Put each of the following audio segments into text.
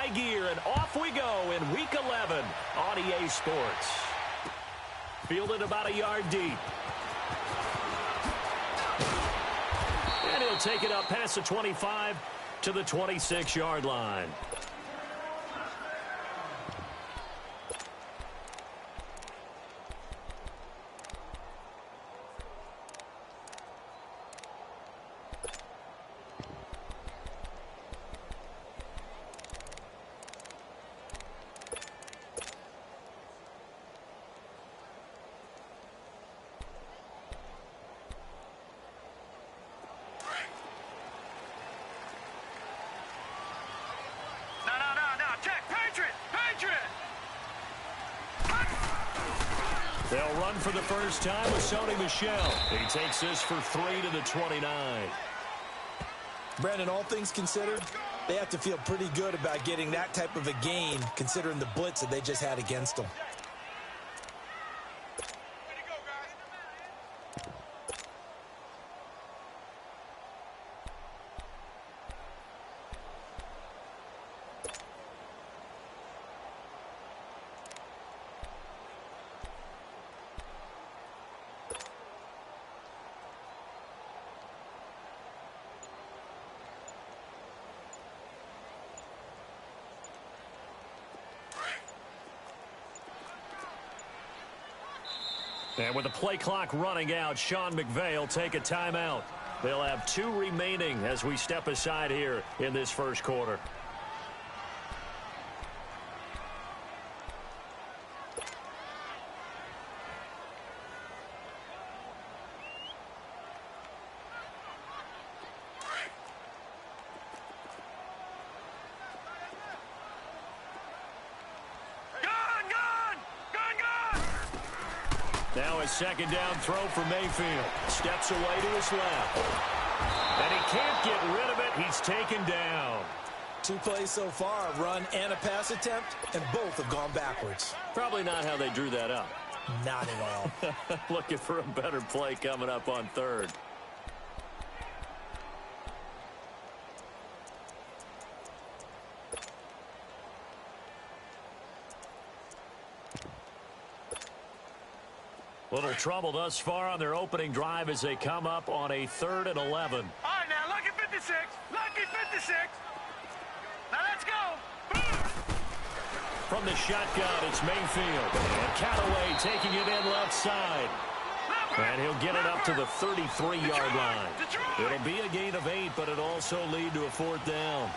high gear, and off we go in Week 11 on EA Sports. Fielded about a yard deep. And he'll take it up past the 25 to the 26-yard line. They'll run for the first time with Sony Michel. He takes this for 3 to the 29. Brandon, all things considered, they have to feel pretty good about getting that type of a gain, considering the blitz that they just had against them. And with the play clock running out, Sean McVay will take a timeout. They'll have 2 remaining as we step aside here in this first quarter. Now a second down throw for Mayfield. Steps away to his left. And he can't get rid of it. He's taken down. 2 plays so far, a run and a pass attempt, and both have gone backwards. Probably not how they drew that up. Not at all. Looking for a better play coming up on third. Little trouble thus far on their opening drive as they come up on a 3rd and 11. All right, now, lucky 56. Lucky 56. Now, let's go. Boom. From the shotgun, it's Mayfield. And Callaway taking it in left side. And he'll get it up to the 33-yard line. It'll be a gain of 8, but it'll also lead to a 4th down.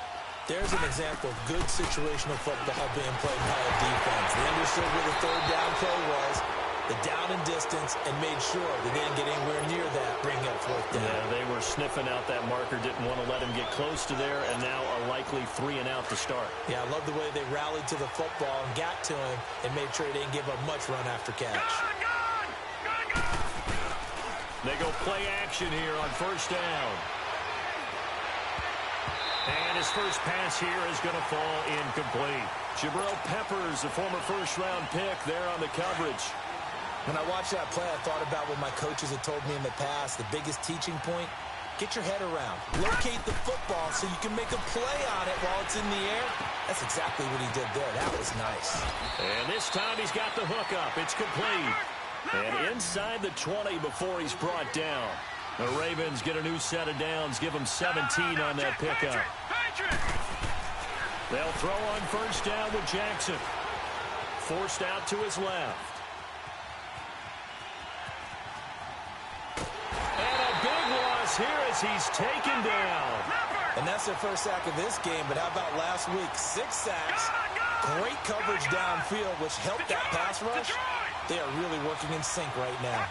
There's an example of good situational football being played by a defense. They understood where the 3rd down play was, the down and distance, and made sure they didn't get anywhere near that, bring up 4th down. Yeah, they were sniffing out that marker, didn't want to let him get close to there, and now a likely 3 and out to start. Yeah, I love the way they rallied to the football and got to him and made sure they didn't give up much run after catch. They go play action here on 1st down. And his first pass here is going to fall incomplete. Jabril Peppers, the former 1st-round pick, there on the coverage. When I watched that play, I thought about what my coaches had told me in the past. The biggest teaching point, get your head around. Locate the football so you can make a play on it while it's in the air. That's exactly what he did there. That was nice. And this time he's got the hook up. It's complete. And inside the 20 before he's brought down. The Ravens get a new set of downs, give them 17 on that pickup. They'll throw on 1st down with Jackson. Forced out to his left. And a big loss here as he's taken down. And that's their first sack of this game, but how about last week? 6 sacks, great coverage downfield, which helped that pass rush. They are really working in sync right now.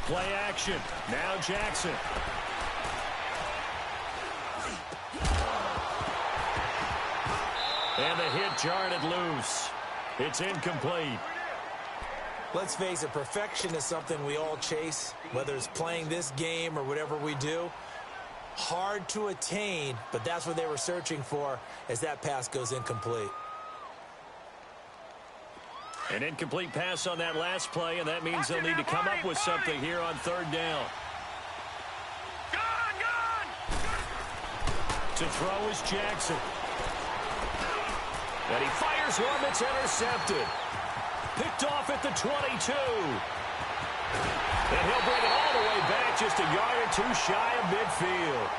Play action. Now Jackson. And the hit jarred it loose. It's incomplete. Let's face it, perfection is something we all chase, whether it's playing this game or whatever we do. Hard to attain, but that's what they were searching for as that pass goes incomplete. An incomplete pass on that last play, and that means they'll need to come up with something here on third down. To throw is Jackson. And he fires one that's intercepted. Picked off at the 22. And he'll bring it all the way back, just a yard or two shy of midfield.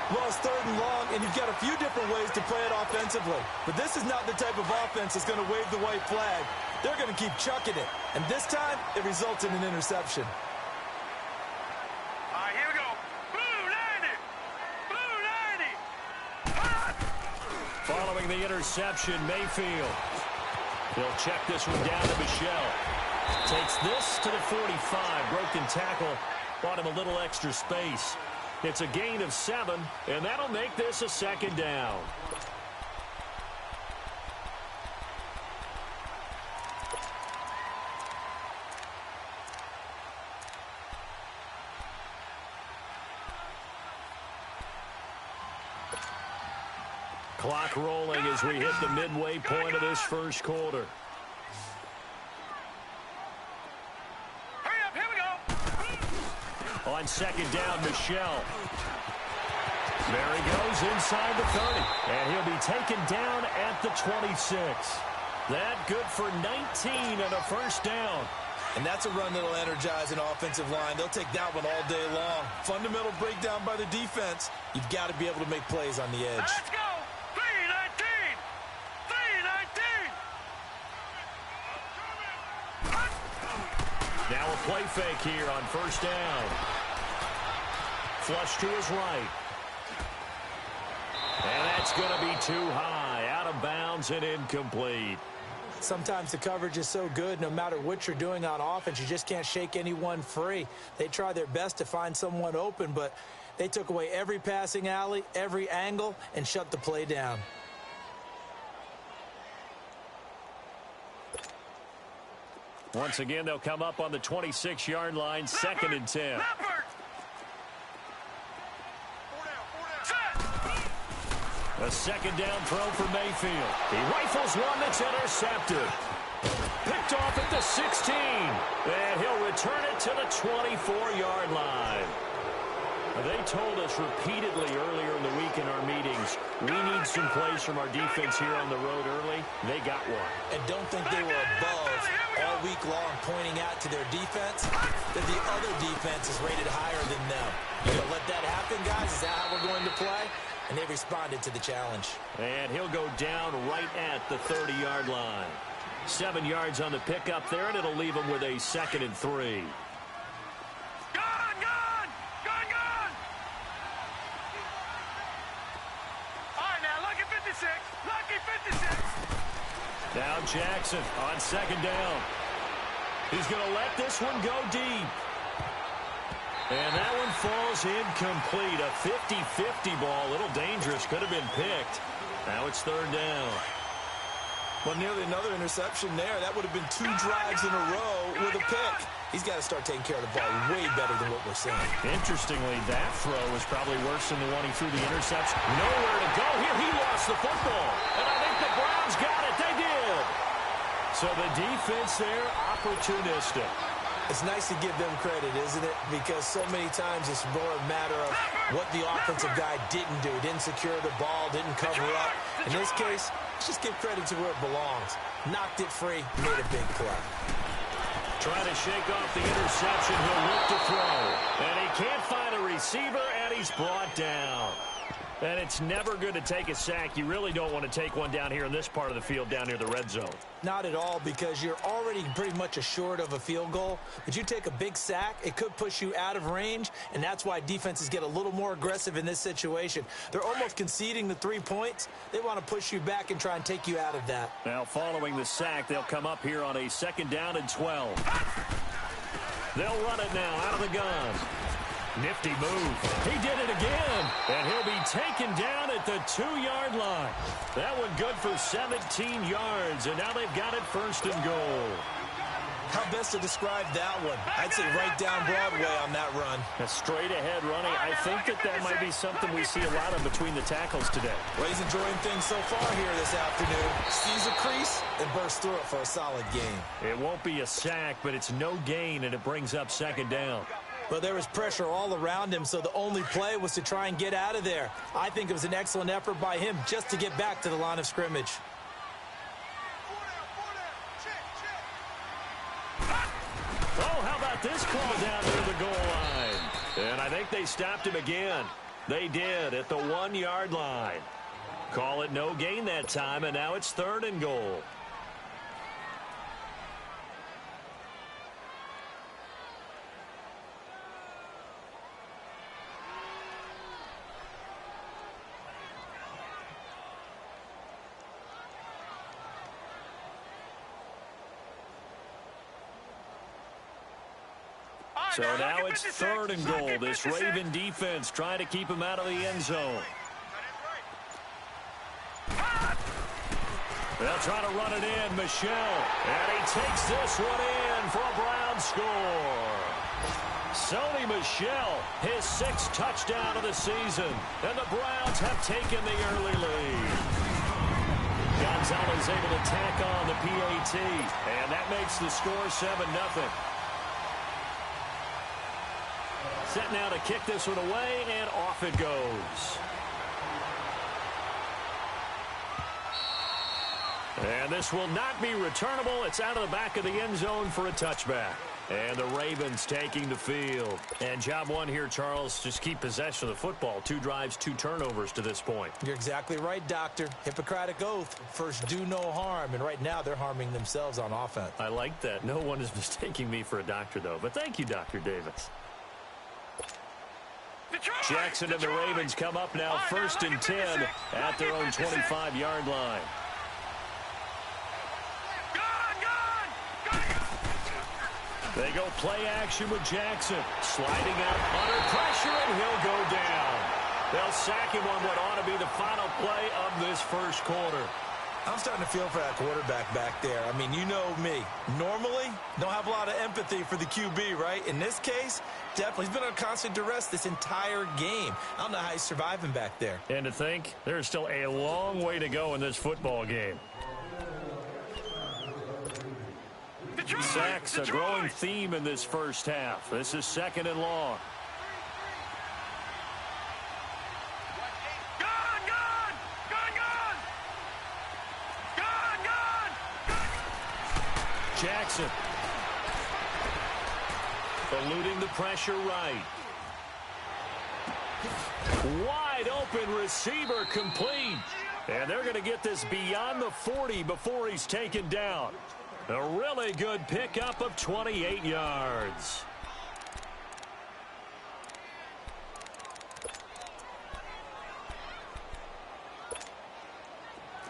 Well, it's third and long, and you've got a few different ways to play it offensively. But this is not the type of offense that's going to wave the white flag. They're going to keep chucking it. And this time, it results in an interception. All right, here we go. Blue 90. Following the interception, Mayfield. He'll check this one down to Michelle. Takes this to the 45. Broken tackle. Bought him a little extra space. It's a gain of 7, and that'll make this a second down. Clock rolling as we hit the midway point of this first quarter. Hurry up, here we go. On second down, Michelle. There he goes inside the 30. And he'll be taken down at the 26. That good for 19 and a first down. And that's a run that'll energize an offensive line. They'll take that one all day long. Fundamental breakdown by the defense. You've got to be able to make plays on the edge. Let's go. 319. 319. Now a play fake here on first down. Flush to his right. And that's going to be too high. Out of bounds and incomplete. Sometimes the coverage is so good, no matter what you're doing on offense, you just can't shake anyone free. They try their best to find someone open, but they took away every passing alley, every angle, and shut the play down. Once again, they'll come up on the 26-yard line, second and 10. A second down throw for Mayfield. He rifles one that's intercepted. Picked off at the 16. And he'll return it to the 24-yard line. They told us repeatedly earlier in the week in our meetings, we need some plays from our defense here on the road early. They got one. And don't think they were above all week long pointing out to their defense that the other defense is rated higher than them. You gonna let that happen, guys? Is that how we're going to play? And they responded to the challenge. And he'll go down right at the 30-yard line. 7 yards on the pickup there, and it'll leave him with a second and 3. Now Jackson on second down. He's going to let this one go deep. And that one falls incomplete. A 50-50 ball. A little dangerous. Could have been picked. Now it's third down. Well, nearly another interception there. That would have been 2 drives in a row with a pick. He's got to start taking care of the ball way better than what we're seeing. Interestingly, that throw was probably worse than the one he threw the interception. Nowhere to go here. He lost the football. And I think the Browns got it. They did. So the defense there, opportunistic. It's nice to give them credit, isn't it? Because so many times it's more a matter of what the offensive guy didn't do. Didn't secure the ball, didn't cover up. In this case, let's just give credit to where it belongs. Knocked it free, made a big play. Trying to shake off the interception. He'll look to throw. And he can't find a receiver, and he's brought down. And it's never good to take a sack. You really don't want to take one down here in this part of the field, down near the red zone. Not at all, because you're already pretty much assured of a field goal. But you take a big sack, it could push you out of range, and that's why defenses get a little more aggressive in this situation. They're almost conceding the 3 points. They want to push you back and try and take you out of that. Now, following the sack, they'll come up here on a second down and 12. They'll run it now out of the gun. Nifty move. He did it again. And he'll be taken down at the 2-yard line. That one good for 17 yards. And now they've got it first and goal. How best to describe that one? I'd say right down Broadway on that run. A straight-ahead running. I think that might be something we see a lot of between the tackles today. Well, he's enjoying things so far here this afternoon. Sees a crease and bursts through it for a solid gain. It won't be a sack, but it's no gain, and it brings up second down. But there was pressure all around him, so the only play was to try and get out of there. I think it was an excellent effort by him just to get back to the line of scrimmage. Oh, how about this call down near the goal line? And I think they stopped him again. They did at the 1-yard line. Call it no gain that time, and now it's 3rd and goal. So now it's 3rd and goal. This Raven defense trying to keep him out of the end zone. They'll try to run it in. Michelle. And he takes this one in for a Brown score. Sony Michel, his 6th touchdown of the season. And the Browns have taken the early lead. Gonzalez able to tack on the PAT. And that makes the score 7-0. Set now to kick this one away, and off it goes. And this will not be returnable. It's out of the back of the end zone for a touchback. And the Ravens taking the field. And job one here, Charles, just keep possession of the football. 2 drives, 2 turnovers to this point. You're exactly right, Doctor. Hippocratic oath. First, do no harm. And right now, they're harming themselves on offense. I like that. No one is mistaking me for a doctor, though. But thank you, Dr. Davis. Jackson and the Ravens come up now 1st and 10 at their own 25-yard line. They go play action with Jackson. Sliding out under pressure, and he'll go down. They'll sack him on what ought to be the final play of this first quarter. I'm starting to feel for that quarterback back there. I mean, you know me. Normally, don't have a lot of empathy for the QB, right? In this case, definitely. He's been on constant duress this entire game. I don't know how he's surviving back there. And to think, there's still a long way to go in this football game. Sacks, a growing theme in this first half. This is 2nd and long. Jackson. Eluding the pressure right. Wide open receiver complete. And they're going to get this beyond the 40 before he's taken down. A really good pickup of 28 yards.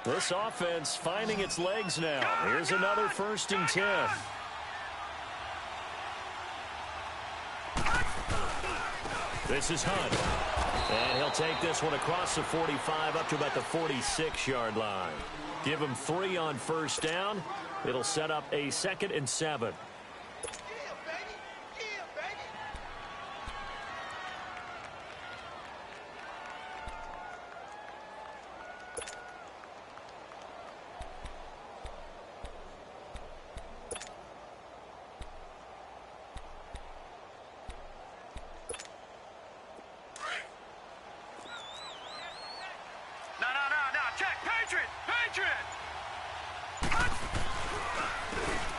This offense finding its legs now. Here's another 1st and 10. This is Hunt. And he'll take this one across the 45 up to about the 46-yard line. Give him 3 on 1st down. It'll set up a 2nd and 7.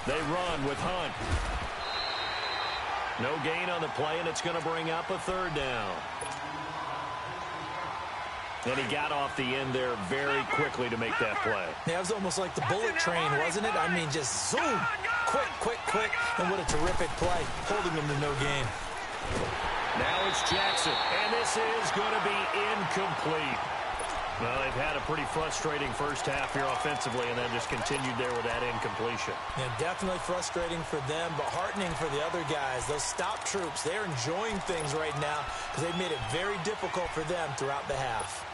They run with Hunt. No gain on the play, and it's going to bring up a 3rd down. And he got off the end there very quickly to make that play. Yeah, it was almost like the bullet train, wasn't it? I mean, just zoom. Quick, quick, quick. And what a terrific play, holding them to no gain. Now it's Jackson, and this is going to be incomplete. Well, they've had a pretty frustrating first half here offensively, and then just continued there with that incompletion. Yeah, definitely frustrating for them, but heartening for the other guys. Those stop troops, they're enjoying things right now because they've made it very difficult for them throughout the half.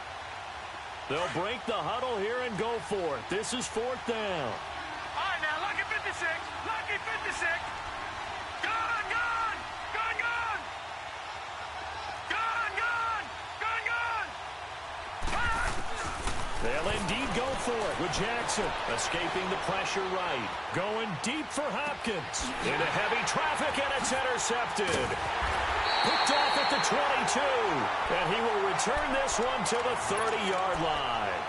They'll break the huddle here and go for it. This is 4th down. All right, now, lucky 56, lucky 56. indeed go for it with Jackson. Escaping the pressure right. Going deep for Hopkins. Into heavy traffic, and it's intercepted. Picked off at the 22. And he will return this one to the 30-yard line.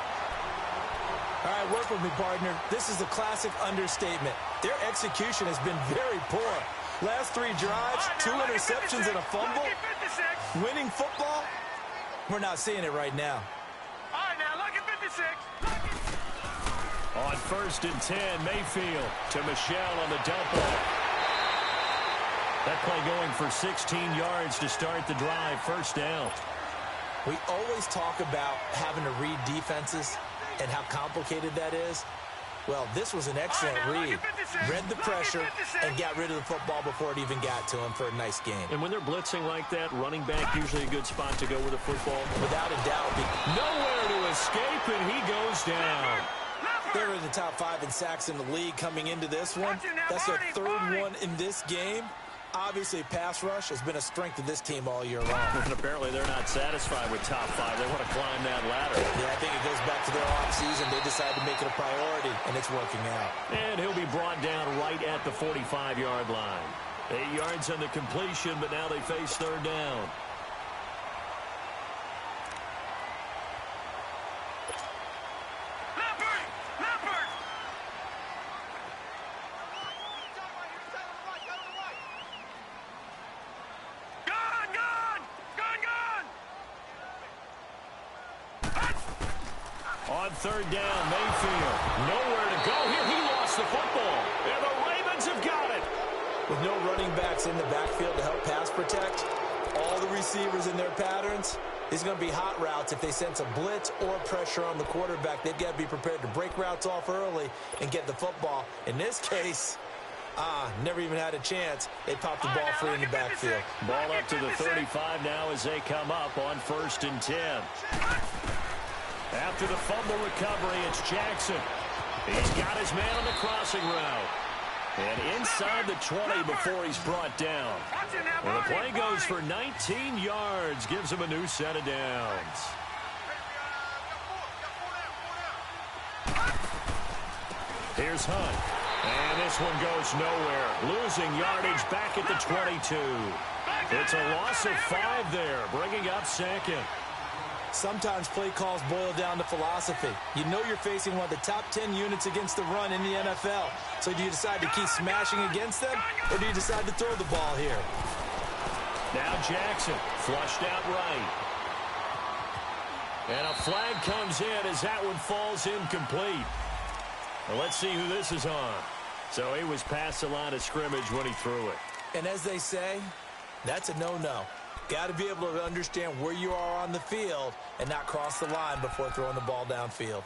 All right, work with me, partner. This is a classic understatement. Their execution has been very poor. Last 3 drives, 2 interceptions and a fumble. Winning football, we're not seeing it right now. All right, now, look at 56. On 1st and 10, Mayfield to Michelle on the dump off. That play going for 16 yards to start the drive. First down. We always talk about having to read defenses and how complicated that is. Well, this was an excellent read. Read the pressure and got rid of the football before it even got to him for a nice game. And when they're blitzing like that, running back usually a good spot to go with the football. Without a doubt. Nowhere to escape, and he goes down. They're in the top 5 in sacks in the league coming into this one. That's their 3rd one in this game. Obviously, pass rush has been a strength of this team all year long. And apparently they're not satisfied with top 5. They want to climb that ladder. Yeah, I think it goes back to their offseason. They decided to make it a priority, and it's working out. And he'll be brought down right at the 45-yard line. 8 yards on the completion, but now they face 3rd down. On 3rd down, Mayfield. Nowhere to go here. He lost the football. And the Ravens have got it. With no running backs in the backfield to help pass protect, all the receivers in their patterns, these are going to be hot routes. If they sense a blitz or pressure on the quarterback, they've got to be prepared to break routes off early and get the football. In this case, never even had a chance. They popped the ball free in the backfield. Ball up to the 35 now as they come up on 1st and 10. After the fumble recovery, it's Jackson. He's got his man on the crossing route. And inside the 20 before he's brought down. And the play goes for 19 yards. Gives him a new set of downs. Here's Hunt. And this one goes nowhere. Losing yardage back at the 22. It's a loss of 5 there, bringing up 2nd. Sometimes play calls boil down to philosophy. You know you're facing one of the top 10 units against the run in the NFL. So do you decide to keep smashing against them, or do you decide to throw the ball here? Now Jackson, flushed out right. And a flag comes in as that one falls incomplete. Well, let's see who this is on. So he was past the line of scrimmage when he threw it. And as they say, that's a no-no. Got to be able to understand where you are on the field and not cross the line before throwing the ball downfield.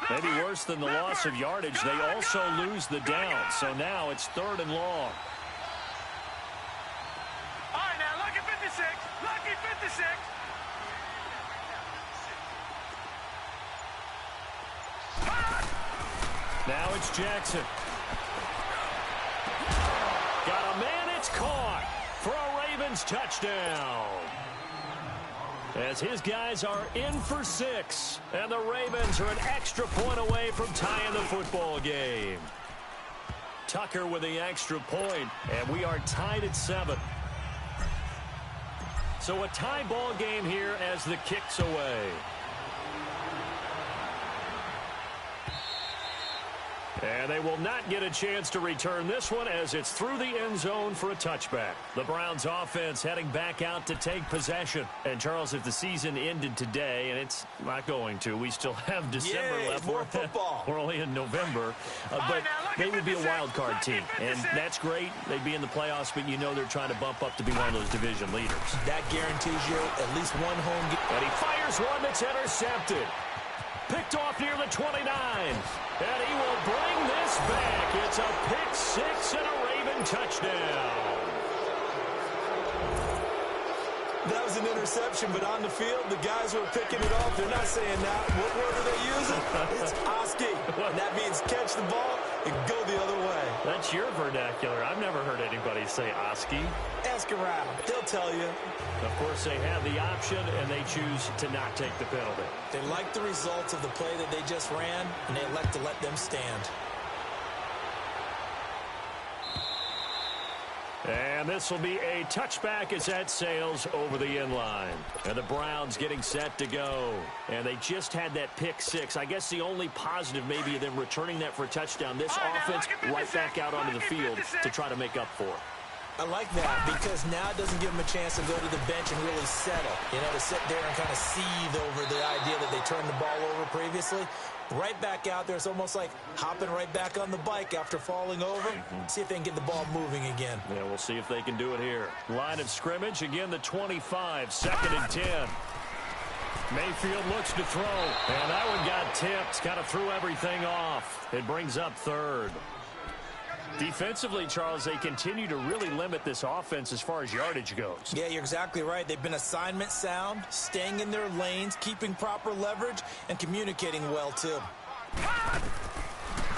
Maybe worse than the loss of yardage, they also lose the down. So now it's 3rd and long. All right, now, lucky 56. Lucky 56. Now it's Jackson. Got a man, it's caught for a Ravens touchdown. As his guys are in for 6, and the Ravens are an extra point away from tying the football game. Tucker with the extra point, and we are tied at 7. So a tie ball game here as the kick's away. And they will not get a chance to return this one as it's through the end zone for a touchback. The Browns offense heading back out to take possession. And, Charles, if the season ended today, and it's not going to, we still have December left. More football. We're only in November. But they would be a wild card team. And that's great. They'd be in the playoffs, but you know they're trying to bump up to be one of those division leaders. That guarantees you at least one home game. And he fires one that's intercepted. Picked off near the 29. And he will bring this back. It's a pick 6 and a Raven touchdown. That was an interception, but on the field, the guys who are picking it off, they're not saying that. What word are they using? It's Oski. And that means catch the ball and go the other way. That's your vernacular. I've never heard anybody say Oski. Ask around. They'll tell you. Of course, they have the option, and they choose to not take the penalty. They like the results of the play that they just ran, and they elect to let them stand. And this will be a touchback as that sails over the inline. And the Browns getting set to go. And they just had that pick six. I guess the only positive maybe of them returning that for a touchdown. This offense right back out onto the field to try to make up for it. I like that because now it doesn't give them a chance to go to the bench and really settle. You know, to sit there and kind of seethe over the idea that they turned the ball over previously. Right back out there. It's almost like hopping right back on the bike after falling over. See if they can get the ball moving again. Yeah, we'll see if they can do it here. Line of scrimmage, again the 25, 2nd and 10. Mayfield looks to throw, and that one got tipped. Kind of threw everything off. It brings up 3rd. Defensively, Charles, they continue to really limit this offense as far as yardage goes. Yeah, you're exactly right. They've been assignment sound, staying in their lanes, keeping proper leverage, and communicating well, too.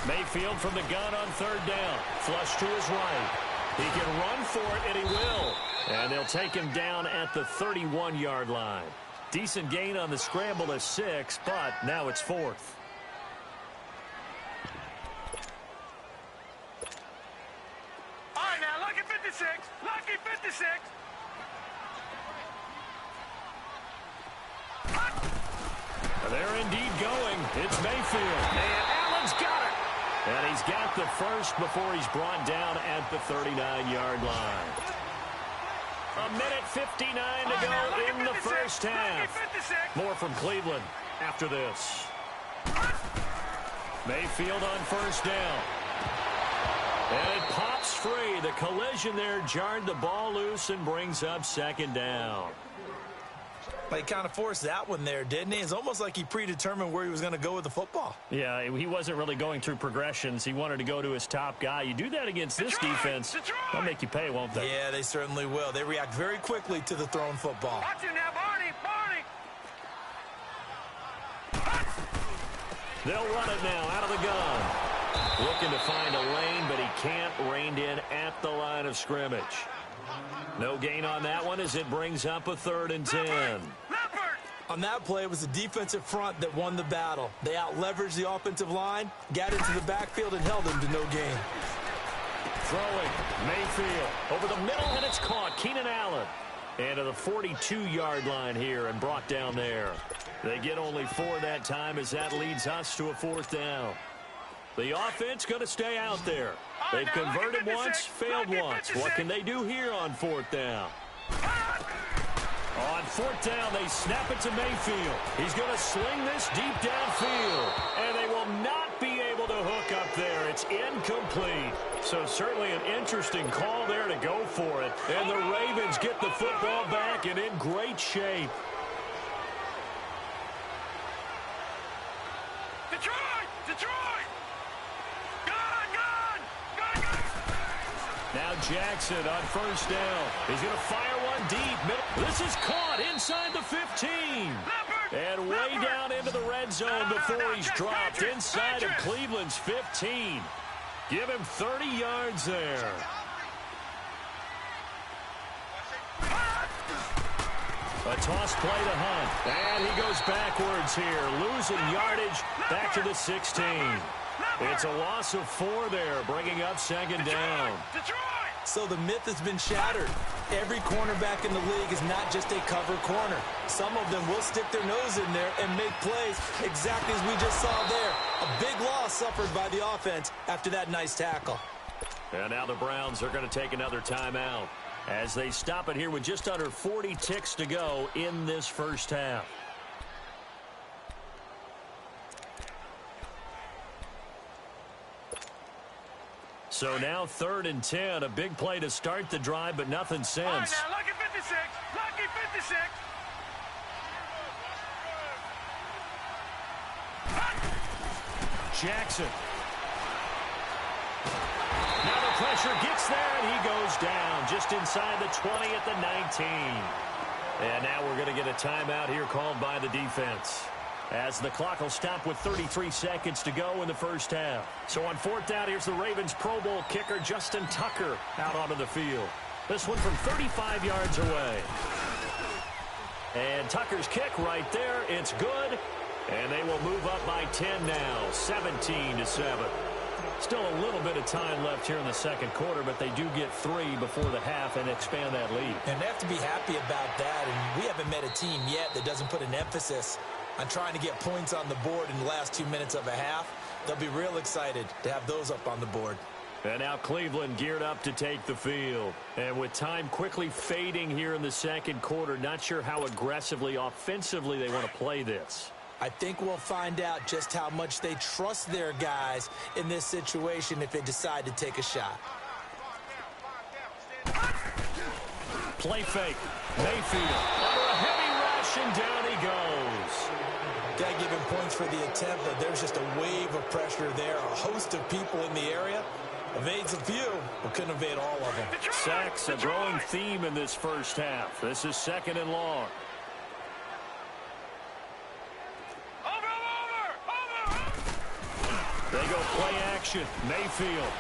Mayfield from the gun on 3rd down. Flush to his right. He can run for it, and he will. And they'll take him down at the 31-yard line. Decent gain on the scramble of 6, but now it's 4th. Lucky 56. They're indeed going. It's Mayfield. And Allen's got it. And he's got the first before he's brought down at the 39-yard line. 1:59 to go in the first half. More from Cleveland after this. Mayfield on 1st down. And it pops free. The collision there jarred the ball loose and brings up 2nd down. He kind of forced that one there, didn't he? It's almost like he predetermined where he was going to go with the football. Yeah, he wasn't really going through progressions. He wanted to go to his top guy. You do that against this defense, they'll make you pay, won't they? Yeah, they certainly will. They react very quickly to the thrown football. Watch him now, Barney. They'll run it now out of the gun. Looking to find a lane, but he can't. Reined in at the line of scrimmage. No gain on that one as it brings up a 3rd and 10. On that play, it was the defensive front that won the battle. They out-leveraged the offensive line, got into the backfield, and held them to no gain. Throwing, Mayfield over the middle, and it's caught. Keenan Allen. And to the 42-yard line here and brought down there. They get only 4 that time as that leads us to a 4th down. The offense going to stay out there. They've converted once, failed once. What can they do here on 4th down? On 4th down, they snap it to Mayfield. He's going to sling this deep downfield. And they will not be able to hook up there. It's incomplete. So certainly an interesting call there to go for it. And the Ravens get the football back and in great shape. Detroit! Now Jackson on 1st down. He's going to fire one deep. This is caught inside the 15. And way down into the red zone before he's dropped inside of Cleveland's 15. Give him 30 yards there. A toss play to Hunt. And he goes backwards here, losing yardage back to the 16. It's a loss of 4 there, bringing up 2nd down. So the myth has been shattered. Every cornerback in the league is not just a cover corner. Some of them will stick their nose in there and make plays exactly as we just saw there. A big loss suffered by the offense after that nice tackle. And now the Browns are going to take another timeout as they stop it here with just under 40 ticks to go in this first half. So now 3rd and 10, a big play to start the drive, but nothing since. Now, lucky 56, lucky 56. Jackson. Now the pressure gets there, and he goes down just inside the 20 at the 19. And now we're going to get a timeout here called by the defense, as the clock will stop with 33 seconds to go in the first half. So on fourth down, here's the Ravens Pro Bowl kicker Justin Tucker out onto the field. This one from 35 yards away. And Tucker's kick right there. It's good. And they will move up by 10 now, 17-7. Still a little bit of time left here in the second quarter, but they do get 3 before the half and expand that lead. And they have to be happy about that. And we haven't met a team yet that doesn't put an emphasis on trying to get points on the board in the last 2 minutes of a half. They'll be real excited to have those up on the board. And now Cleveland geared up to take the field. And with time quickly fading here in the second quarter, not sure how aggressively, offensively they want to play this. I think we'll find out just how much they trust their guys in this situation if they decide to take a shot. Play fake. Mayfield under a heavy rush, and down he goes. Got to give him points for the attempt, but there's just a wave of pressure there. A host of people in the area. Evades a few, but couldn't evade all of them. Sacks, a growing theme in this first half. This is second and long. They go play action. Mayfield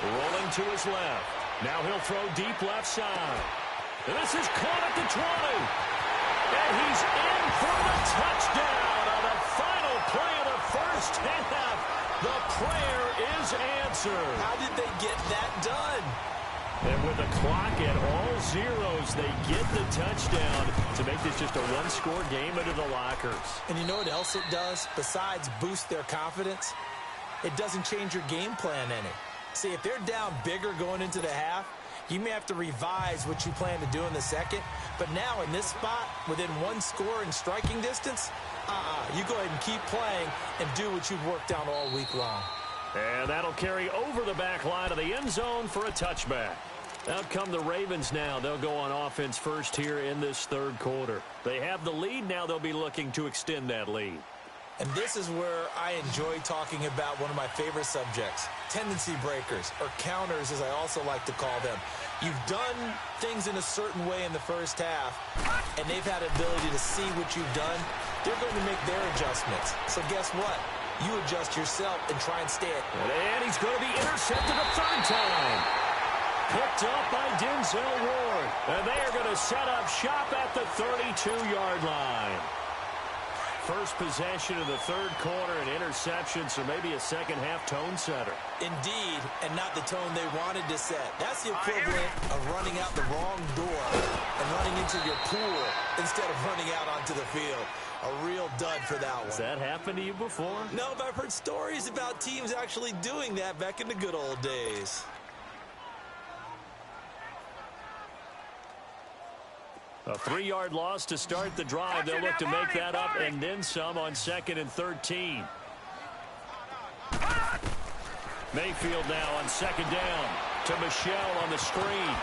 rolling to his left. Now he'll throw deep left side. And this is caught at the 20. And he's in for the touchdown on the final play of the first half. The prayer is answered. How did they get that done? And with the clock at all zeros, they get the touchdown to make this just a one-score game into the lockers. And you know what else it does? Besides boost their confidence, it doesn't change your game plan any. See, if they're down bigger going into the half, you may have to revise what you plan to do in the second. But now in this spot, within one score in striking distance, you go ahead and keep playing and do what you've worked on all week long. And that'll carry over the back line of the end zone for a touchback. Out come the Ravens now. They'll go on offense first here in this third quarter. They have the lead. Now they'll be looking to extend that lead. And this is where I enjoy talking about one of my favorite subjects, tendency breakers, or counters as I also like to call them. You've done things in a certain way in the first half, and they've had ability to see what you've done. They're going to make their adjustments. So guess what? You adjust yourself and try and stay it. And he's going to be intercepted a third time. Picked up by Denzel Ward. And they are going to set up shop at the 32-yard line. First possession of the third quarter, and interception, so maybe a second-half tone setter. Indeed, and not the tone they wanted to set. That's the equivalent of running out the wrong door and running into your pool instead of running out onto the field. A real dud for that one. Has that happened to you before? No, but I've heard stories about teams actually doing that back in the good old days. A 3-yard loss to start the drive. They'll look to make that up and then some on 2nd and 13. Mayfield now on 2nd down to Michelle on the screen.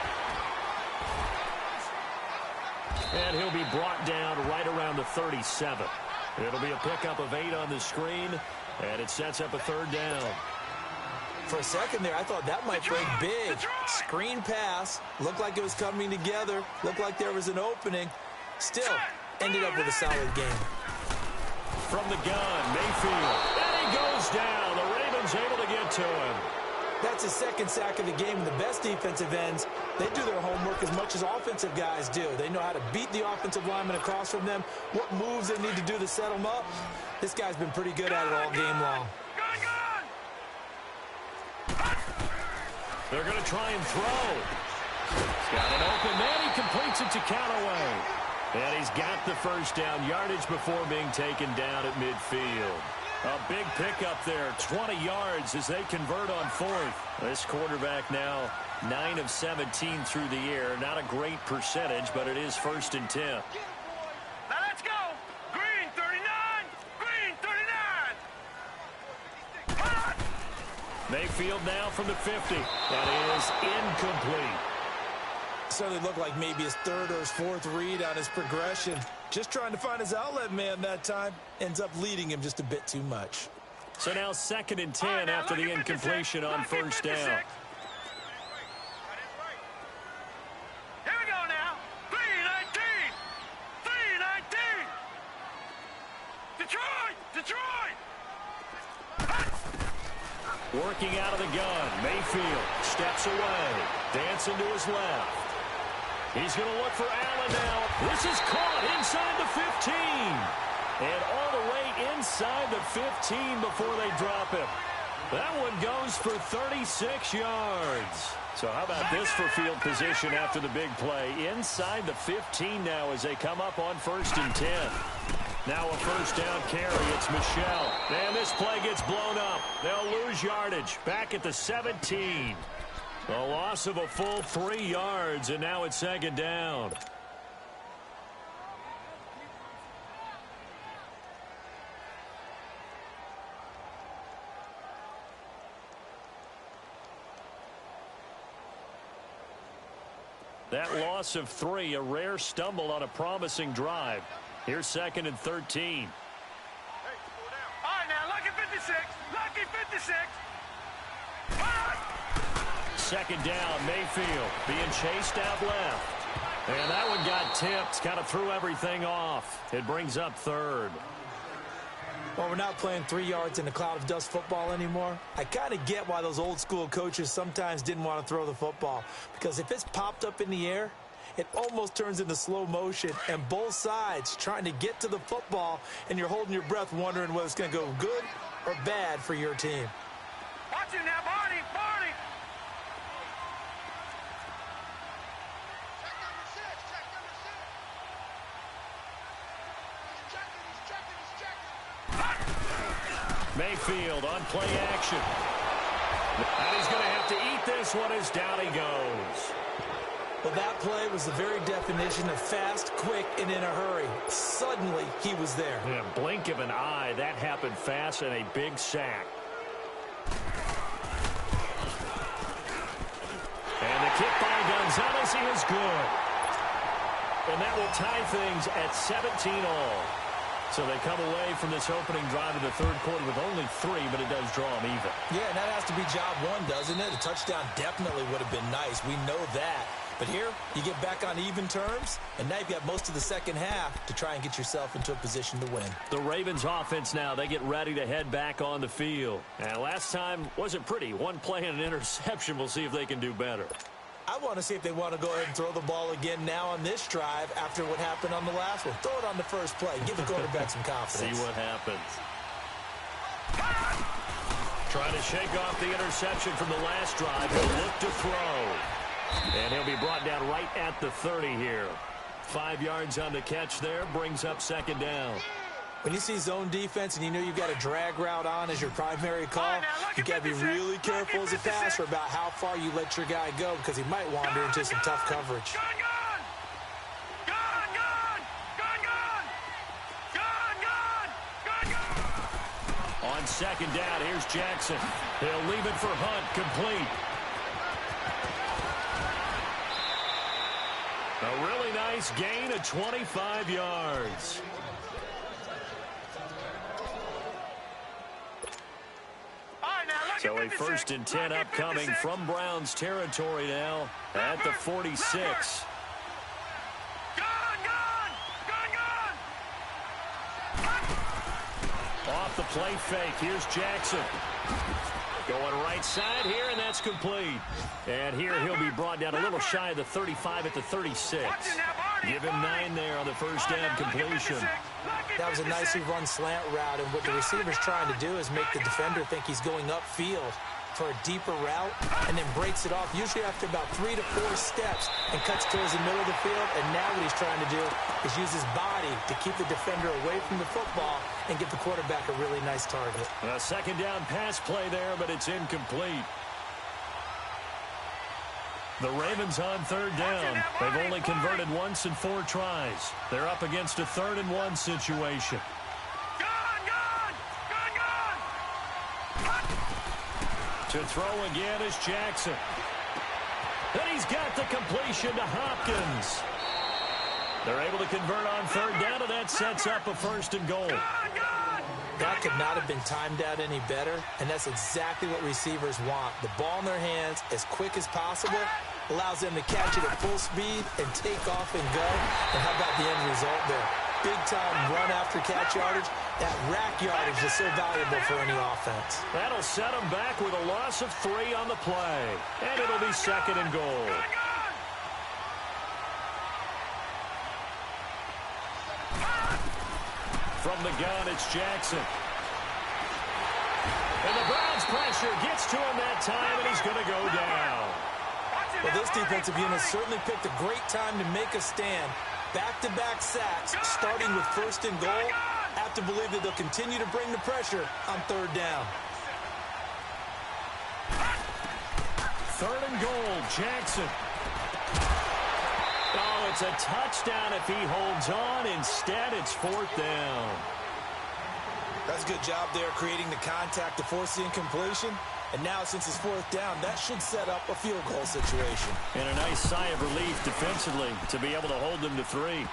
And he'll be brought down right around the 37. It'll be a pickup of 8 on the screen, and it sets up a 3rd down. For a second there, I thought that might break big. Screen pass. Looked like it was coming together. Looked like there was an opening. Still, ended up with a solid game. From the gun, Mayfield. And he goes down. The Ravens able to get to him. That's his second sack of the game. The best defensive ends, they do their homework as much as offensive guys do. They know how to beat the offensive lineman across from them, what moves they need to do to set them up. This guy's been pretty good at it all game long. They're going to try and throw. He's got an open man. He completes it to Callaway. And he's got the first down yardage before being taken down at midfield. A big pickup there, 20 yards as they convert on 4th. This quarterback now 9 of 17 through the air. Not a great percentage, but it is 1st and 10. Now let's go. Green 39. Green 39. Mayfield now from the 50. That is incomplete. Certainly looked like maybe his 3rd or his 4th read on his progression. Just trying to find his outlet man that time. Ends up leading him just a bit too much. So now 2nd and 10 after the incompletion on 1st down. Here we go now. 3-19. Detroit! Detroit! Working out of the gun. Mayfield steps away. Dancing to his left. He's going to look for Allen now. This is caught inside the 15. And all the way inside the 15 before they drop him. That one goes for 36 yards. So how about this for field position after the big play? Inside the 15 now as they come up on 1st and 10. Now a first down carry. It's Michelle. And this play gets blown up. They'll lose yardage. Back at the 17. A loss of a full 3 yards, and now it's 2nd down. That loss of 3, a rare stumble on a promising drive. Here's 2nd and 13. All right, now, lucky 56. Lucky 56. All right. 2nd down, Mayfield being chased out left. And that one got tipped, kind of threw everything off. It brings up 3rd. Well, we're not playing 3 yards in a cloud of dust football anymore. I kind of get why those old school coaches sometimes didn't want to throw the football. Because if it's popped up in the air, it almost turns into slow motion. And both sides trying to get to the football, and you're holding your breath wondering whether it's going to go good or bad for your team. Watch him now, Barney. Barney. Mayfield on play action. And he's going to have to eat this one as down he goes. Well, that play was the very definition of fast, quick, and in a hurry. Suddenly, he was there. In a blink of an eye, that happened fast and a big sack. And the kick by Gonzalez is good. And that will tie things at 17-all. So they come away from this opening drive of the 3rd quarter with only 3, but it does draw them even. Yeah, and that has to be job 1, doesn't it? A touchdown definitely would have been nice. We know that. But here, you get back on even terms, and now you've got most of the second half to try and get yourself into a position to win. The Ravens offense now, they get ready to head back on the field. And last time wasn't pretty. One play and an interception. We'll see if they can do better. I want to see if they want to go ahead and throw the ball again now on this drive after what happened on the last one. Throw it on the first play. Give the quarterback some confidence. See what happens. Trying to shake off the interception from the last drive. He'll look to throw. And he'll be brought down right at the 30 here. 5 yards on the catch there. Brings up 2nd down. When you see zone defense and you know you've got a drag route on as your primary call, you've got to be really careful as a passer about how far you let your guy go because he might wander into some tough coverage. On 2nd down, here's Jackson. He'll leave it for Hunt, complete. A really nice gain of 25 yards. So a 1st and 10 upcoming from Browns territory now at the 46. Off the play fake, here's Jackson. Going right side here, and that's complete. And here he'll be brought down a little shy of the 35 at the 36. Give him 9 there on the first down completion. That was a nicely run slant route, and what the receiver's trying to do is make the defender think he's going upfield for a deeper route and then breaks it off, usually after about 3 to 4 steps, and cuts towards the middle of the field. And now what he's trying to do is use his body to keep the defender away from the football and get the quarterback a really nice target. A 2nd down pass play there, but it's incomplete. The Ravens on 3rd down. They've only converted once in 4 tries. They're up against a 3rd and 1 situation. To throw again is Jackson. And he's got the completion to Hopkins. They're able to convert on 3rd down, and that sets up a 1st and goal. That could not have been timed out any better, and that's exactly what receivers want. The ball in their hands as quick as possible, allows them to catch it at full speed and take off and go. And how about the end result there? Big-time run after catch yardage, That rack yardage is so valuable for any offense. That'll set them back with a loss of 3 on the play. And it'll be 2nd and goal. From the gun, it's Jackson. And the Browns' pressure gets to him that time, and he's going to go down. Well, this defensive unit certainly picked a great time to make a stand. Back-to-back sacks, starting with 1st and goal. Have to believe that they'll continue to bring the pressure on 3rd down. 3rd and goal, Jackson. Oh, it's a touchdown if he holds on. Instead, it's 4th down. That's a good job there creating the contact to force the incompletion. And now, since it's 4th down, that should set up a field goal situation. And a nice sigh of relief defensively to be able to hold them to 3.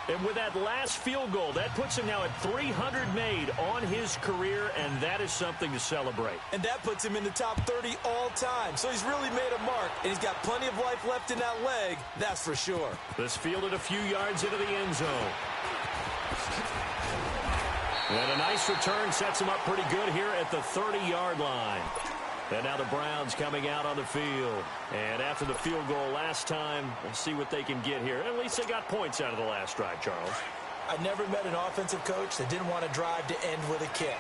And with that last field goal, that puts him now at 300 made on his career, and that is something to celebrate. And that puts him in the top 30 all time. So he's really made a mark, and he's got plenty of life left in that leg, that's for sure. This fielded a few yards into the end zone. And a nice return sets him up pretty good here at the 30-yard line. And now the Browns coming out on the field. And after the field goal last time, we'll see what they can get here. At least they got points out of the last drive, Charles. I never met an offensive coach that didn't want to drive to end with a kick.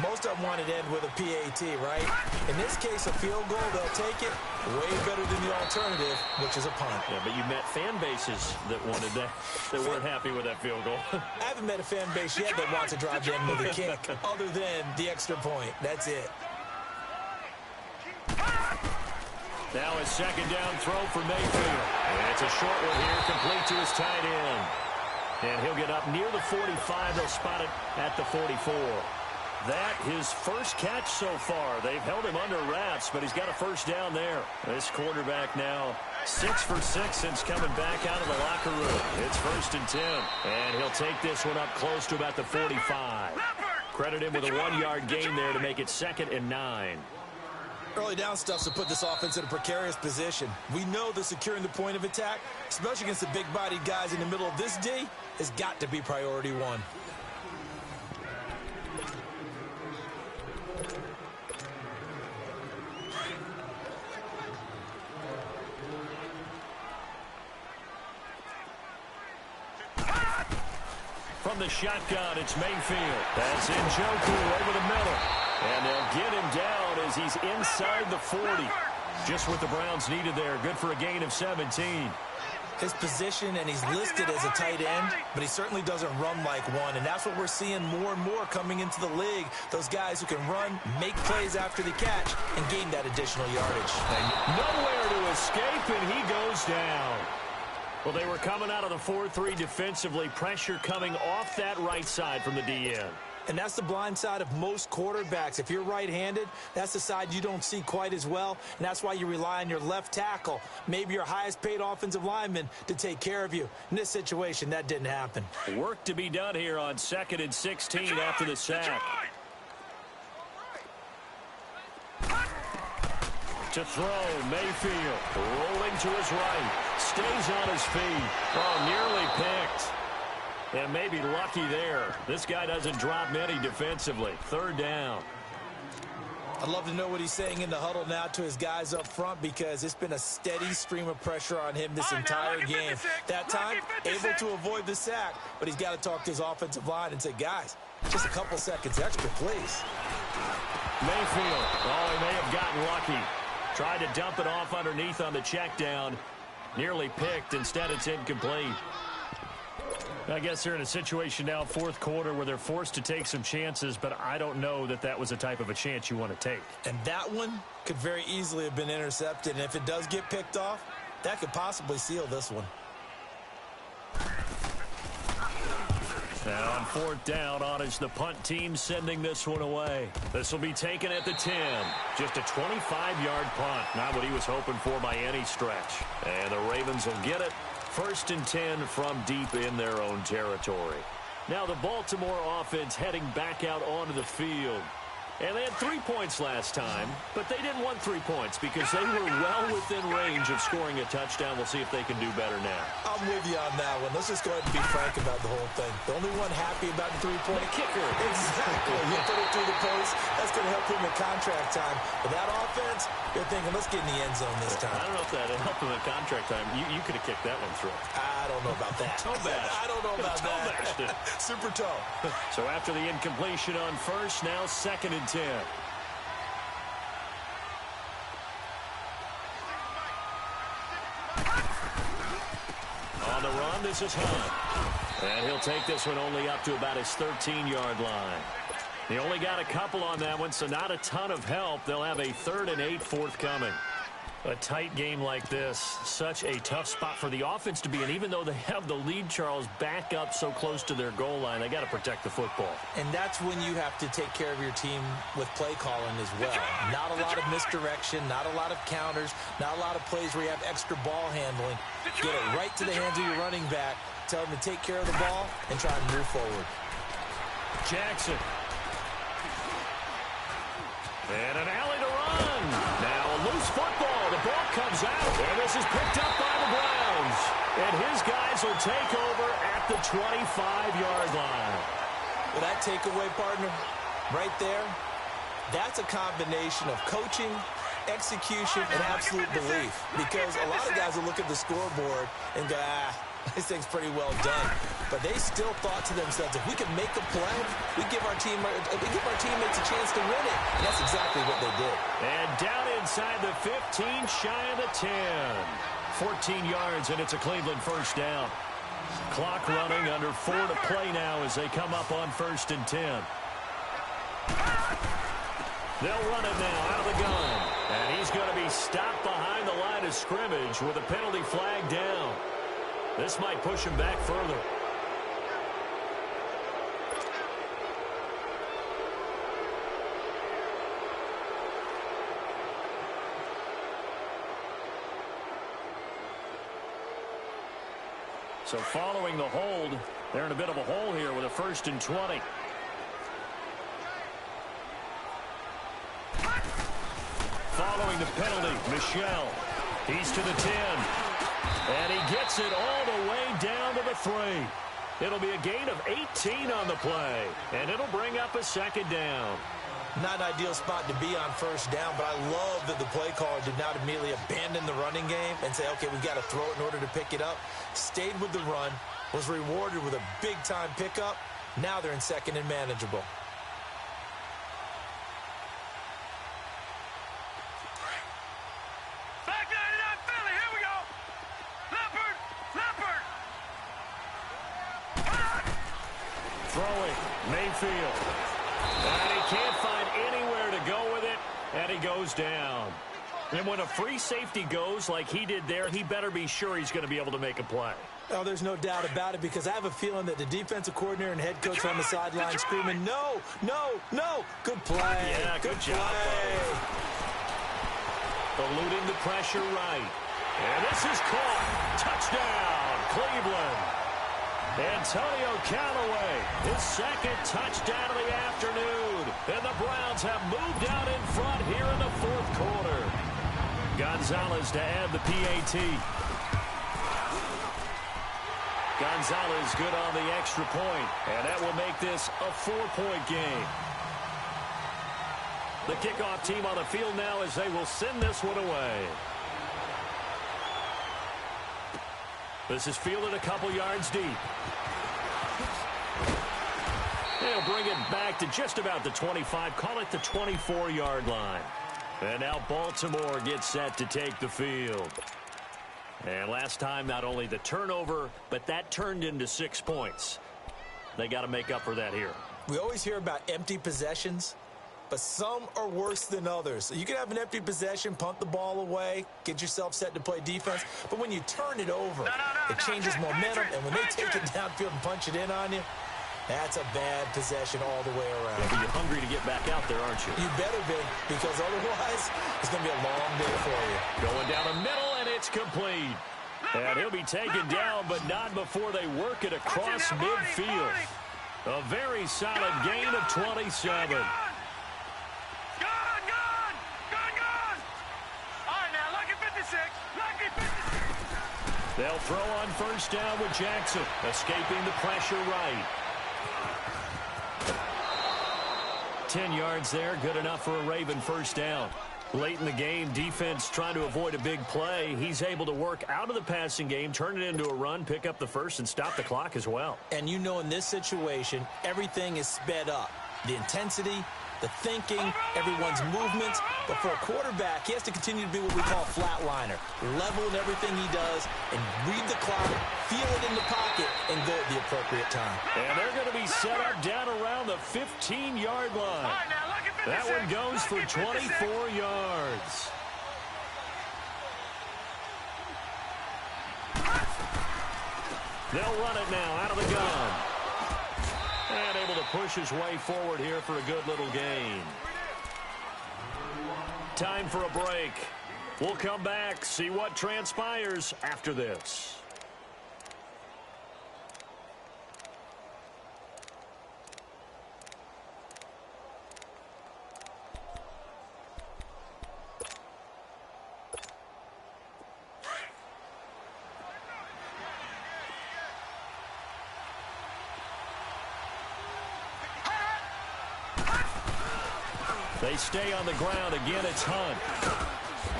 Most of them wanted to end with a PAT, right? In this case, a field goal, they'll take it way better than the alternative, which is a punt. Yeah, but you met fan bases that wanted that, that weren't happy with that field goal. I haven't met a fan base yet that wants to drive to end with a kick, other than the extra point. That's it. Now a 2nd down throw for Mayfield. And it's a short one here, complete to his tight end. And he'll get up near the 45. They'll spot it at the 44. That his first catch so far. They've held him under wraps, but he's got a 1st down there. This quarterback now 6 for 6 since coming back out of the locker room. It's 1st and 10. And he'll take this one up close to about the 45. Credit him with a 1-yard gain there to make it 2nd and 9. Early down stuff's to put this offense in a precarious position. We know that securing the point of attack, especially against the big-bodied guys in the middle of this D, has got to be priority 1. From the shotgun, it's Mayfield. That's Njoku over the middle. And they'll get him down as he's inside the 40. Just what the Browns needed there. Good for a gain of 17. His position, and he's listed as a tight end, but he certainly doesn't run like one, and that's what we're seeing more and more coming into the league. Those guys who can run, make plays after the catch, and gain that additional yardage. And nowhere to escape, and he goes down. Well, they were coming out of the 4-3 defensively. Pressure coming off that right side from the DN. And that's the blind side of most quarterbacks. If you're right-handed, that's the side you don't see quite as well, and that's why you rely on your left tackle, maybe your highest-paid offensive lineman, to take care of you. In this situation, that didn't happen. Work to be done here on 2nd and 16 after the sack. To throw, Mayfield rolling to his right, stays on his feet. Oh, nearly picked. And maybe lucky there. This guy doesn't drop many defensively. 3rd down. I'd love to know what he's saying in the huddle now to his guys up front, because it's been a steady stream of pressure on him this entire game. That time, able to avoid the sack, but he's got to talk to his offensive line and say, guys, just a couple seconds extra, please. Mayfield, oh, he may have gotten lucky. Tried to dump it off underneath on the check down. Nearly picked. Instead, it's incomplete. I guess they're in a situation now, 4th quarter, where they're forced to take some chances, but I don't know that that was the type of a chance you want to take. And that one could very easily have been intercepted, and if it does get picked off, that could possibly seal this one. Now on 4th down, on is the punt team sending this one away. This will be taken at the 10. Just a 25-yard punt. Not what he was hoping for by any stretch. And the Ravens will get it. 1st and 10 from deep in their own territory. Now the Baltimore offense heading back out onto the field. And they had 3 points last time, but they didn't want 3 points because they were well within range of scoring a touchdown. We'll see if they can do better now. I'm with you on that one. Let's just go ahead and be frank about the whole thing. The only one happy about the 3-point kicker. Exactly. You put it through the post. That's going to help him in contract time. But that offense, you're thinking, let's get in the end zone this time. I don't know if that helped him in contract time. You could have kicked that one through. I don't know about that. Toe bash. I don't know about toe bashed it. Super toe. So after the incompletion on first, now 2nd and 10. On the run, this is Hunt. And he'll take this one only up to about his 13-yard line. He only got a couple on that one, so not a ton of help. They'll have a 3rd and 8 forthcoming. A tight game like this, such a tough spot for the offense to be in. Even though they have the lead, Charles, back up so close to their goal line, they got to protect the football. And that's when you have to take care of your team with play calling as well. Not a lot of misdirection, not a lot of counters, not a lot of plays where you have extra ball handling. Get it right to the hands of your running back. Tell them to take care of the ball and try and move forward. Jackson. And an alley to run. Now a loose football. The ball comes out. And this is picked up by the Browns. And his guys will take over at the 25-yard line. Well, that takeaway, partner, right there, that's a combination of coaching, execution, and absolute belief. Because a lot of guys will look at the scoreboard and go, this thing's pretty well done. But they still thought to themselves, if we can make a play, we give our teammates a chance to win it. And that's exactly what they did. And down inside the 15, shy of the 10. 14 yards, and it's a Cleveland first down. Clock running, under 4 to play now as they come up on 1st and 10. They'll run it now out of the gun. And he's going to be stopped behind the line of scrimmage with a penalty flag down. This might push him back further. So following the hold, they're in a bit of a hole here with a 1st and 20. Following the penalty, Michel. He's to the 10. And he gets it all the way down to the 3. It'll be a gain of 18 on the play. And it'll bring up a 2nd down. Not an ideal spot to be on 1st down, but I love that the play caller did not immediately abandon the running game and say, okay, we've got to throw it in order to pick it up. Stayed with the run, was rewarded with a big-time pickup. Now they're in 2nd and manageable. Back 99 Philly, here we go. Leopard. Throwing, Mayfield. And he can't find anywhere to go with it, and he goes down. And when a free safety goes like he did there, he better be sure he's going to be able to make a play. Oh, there's no doubt about it, because I have a feeling that the defensive coordinator and head coach are on the sideline screaming, no, no, no. Good play. Yeah, good job. Eluding the pressure right. And this is caught. Touchdown, Cleveland. Antonio Callaway, his 2nd touchdown of the afternoon. And the Browns have moved out in front here in the 4th quarter. Gonzalez to add the PAT. Gonzalez good on the extra point, and that will make this a 4-point game. The kickoff team on the field now as they will send this one away. This is fielded a couple yards deep. They'll bring it back to just about the 25, call it the 24-yard line. And now Baltimore gets set to take the field. And last time, not only the turnover, but that turned into 6 points. They got to make up for that here. We always hear about empty possessions, but some are worse than others. You can have an empty possession, punt the ball away, get yourself set to play defense, but when you turn it over, it changes momentum, and when they take it downfield and punch it in on you, that's a bad possession all the way around. Yeah, but you're hungry to get back out there, aren't you? You better be, because otherwise, it's going to be a long day for you. Going down the middle, and it's complete. And he'll be taken down, but not before they work it across midfield. A very solid gain of 27. They'll throw on first down with Jackson, escaping the pressure right. 10 yards there, good enough for a Raven first down. Late in the game, defense trying to avoid a big play. He's able to work out of the passing game, turn it into a run, pick up the first, and stop the clock as well. And you know in this situation, everything is sped up. The intensity, the thinking, everyone's movements. But for a quarterback, he has to continue to be what we call a flatliner. Level in everything he does and read the clock, feel it in the pocket, and go at the appropriate time. And they're going to be set up down around the 15-yard line. That one goes for 24 yards. They'll run it now out of the gun. And able to push his way forward here for a good little gain. Time for a break. We'll come back, see what transpires after this. They stay on the ground. Again, it's Hunt.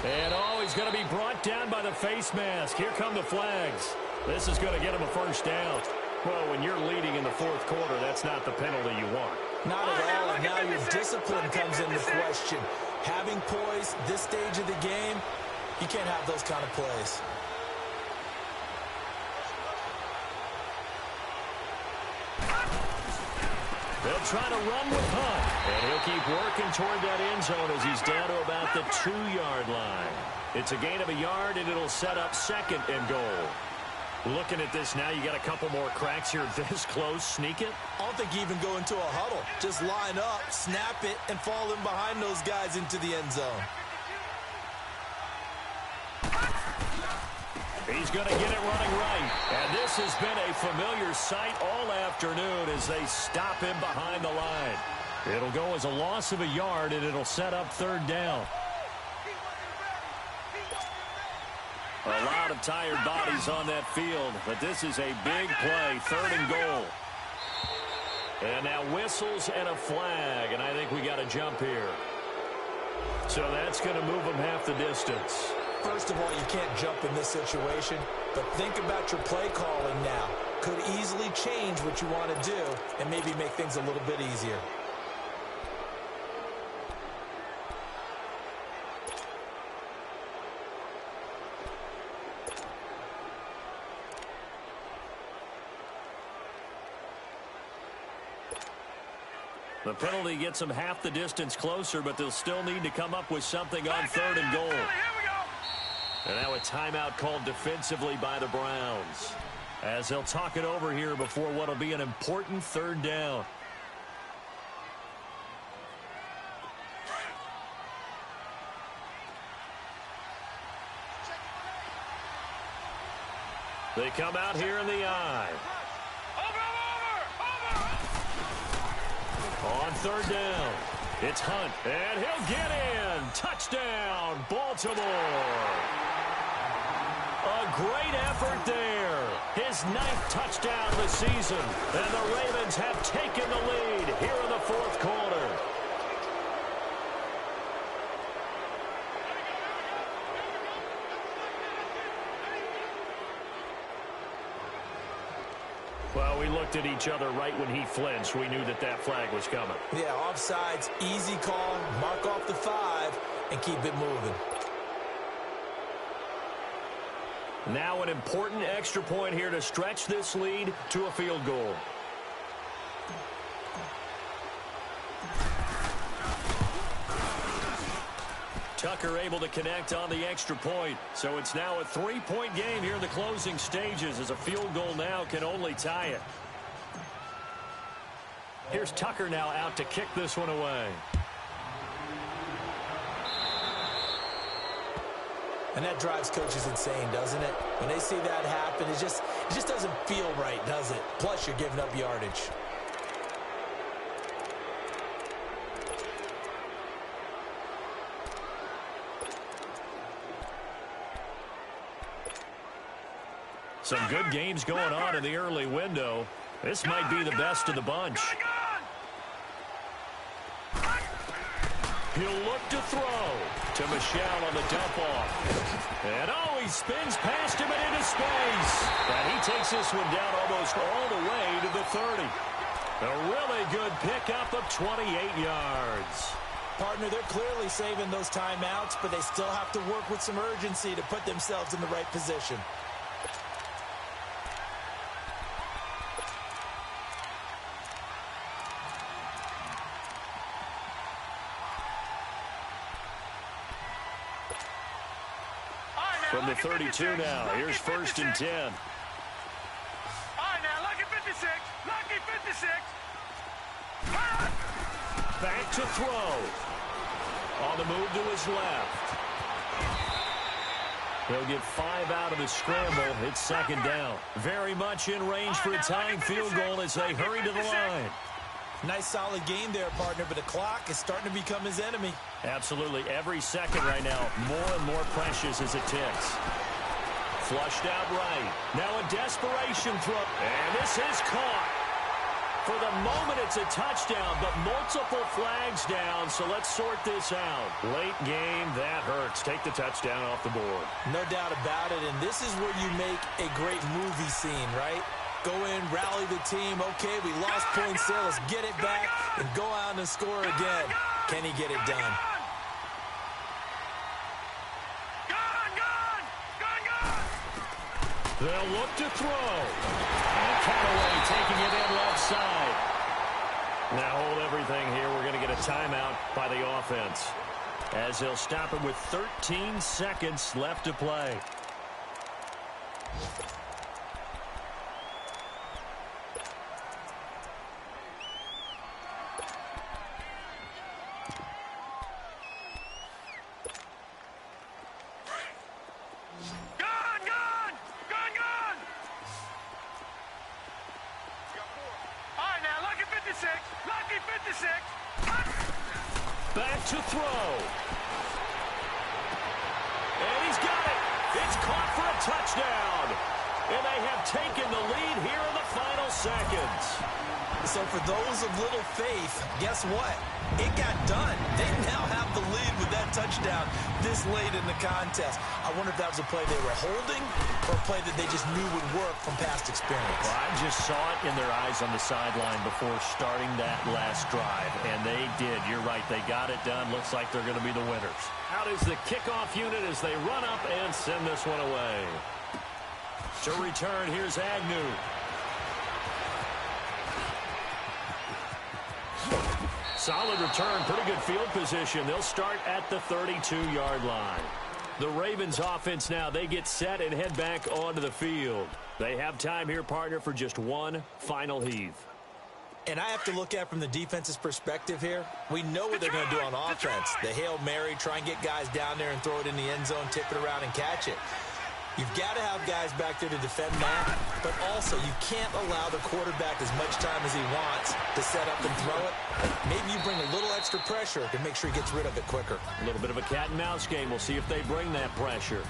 And, he's going to be brought down by the face mask. Here come the flags. This is going to get him a first down. Well, when you're leading in the fourth quarter, that's not the penalty you want. Not at all, and now your discipline comes into question. Having poise this stage of the game, you can't have those kind of plays. They'll try to run with Hunt, and he'll keep working toward that end zone as he's down to about the 2-yard line. It's a gain of a yard, and it'll set up second and goal. Looking at this now, you got a couple more cracks here this close. Sneak it? I don't think you even go into a huddle. Just line up, snap it, and fall in behind those guys into the end zone. He's going to get it running right. And this has been a familiar sight all afternoon as they stop him behind the line. It'll go as a loss of a yard, and it'll set up third down. A lot of tired bodies on that field, but this is a big play, third and goal. And now whistles and a flag, and I think we got a jump here. So that's going to move him half the distance. First of all, you can't jump in this situation, but think about your play calling now. Could easily change what you want to do and maybe make things a little bit easier. The penalty gets them half the distance closer, but they'll still need to come up with something on third and goal. And now a timeout called defensively by the Browns, as they'll talk it over here before what will be an important third down. They come out here in the eye. On third down, it's Hunt, and he'll get in. Touchdown, Baltimore. A great effort there. His 9th touchdown of the season, and the Ravens have taken the lead here in the fourth quarter. Well, we looked at each other right when he flinched. We knew that that flag was coming. Yeah, offsides, easy call, mark off the 5, and keep it moving. Now an important extra point here to stretch this lead to a field goal. Tucker able to connect on the extra point. So it's now a 3-point game here in the closing stages, as a field goal now can only tie it. Here's Tucker now out to kick this one away. And that drives coaches insane, doesn't it? When they see that happen, it just doesn't feel right, does it? Plus, you're giving up yardage. Some good games going on in the early window. This might be the best of the bunch. He'll look to throw to Michel on the dump-off. And, oh, he spins past him and into space. And he takes this one down almost all the way to the 30. A really good pickup of 28 yards. Partner, they're clearly saving those timeouts, but they still have to work with some urgency to put themselves in the right position. From the 32 now, here's 1st and 10. All right, now, lucky 56. Lucky 56. Back to throw. On the move to his left. He'll get 5 out of the scramble. It's 2nd down. Very much in range for a tying field goal as they hurry to the line. Nice solid game there, partner, but the clock is starting to become his enemy. Absolutely. Every second right now, more and more precious as it ticks. Flushed out right. Now a desperation throw. And this is caught. For the moment, it's a touchdown, but multiple flags down, so let's sort this out. Late game, that hurts. Take the touchdown off the board. No doubt about it, and this is where you make a great movie scene, right? Go in, rally the team. Okay, we lost points there. Let's get it back and go out and score again. Can he get it done? They'll look to throw. And Callaway taking it in left side. Now hold everything here. We're going to get a timeout by the offense, as they'll stop it with 13 seconds left to play. Back to throw. And he's got it. It's caught for a touchdown. And they have taken the lead here in the final seconds. So for those of little faith, guess what? It got done. They now have the lead with that touchdown this late in the contest. I wonder if that was a play they were holding or a play that they just knew would work from past experience. Well, I just saw it in their eyes on the sideline before starting that last drive, and they did. You're right. They got it done. Looks like they're going to be the winners. Out is the kickoff unit as they run up and send this one away. To return, here's Agnew. Solid return, pretty good field position. They'll start at the 32-yard line. The Ravens offense now, they get set and head back onto the field. They have time here, partner, for just one final heave. And I have to look at from the defense's perspective here. We know what they're going to do on offense. The Hail Mary, try and get guys down there and throw it in the end zone, tip it around and catch it. You've got to have guys back there to defend that, but also you can't allow the quarterback as much time as he wants to set up and throw it. Maybe you bring a little extra pressure to make sure he gets rid of it quicker. A little bit of a cat and mouse game. We'll see if they bring that pressure.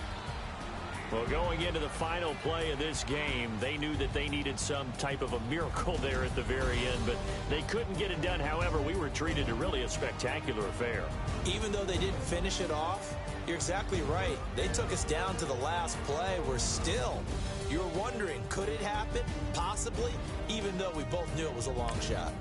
Well, going into the final play of this game, they knew that they needed some type of a miracle there at the very end, but they couldn't get it done. However, we were treated to really a spectacular affair. Even though they didn't finish it off, you're exactly right. They took us down to the last play. We're still, you're wondering, could it happen? Possibly, even though we both knew it was a long shot.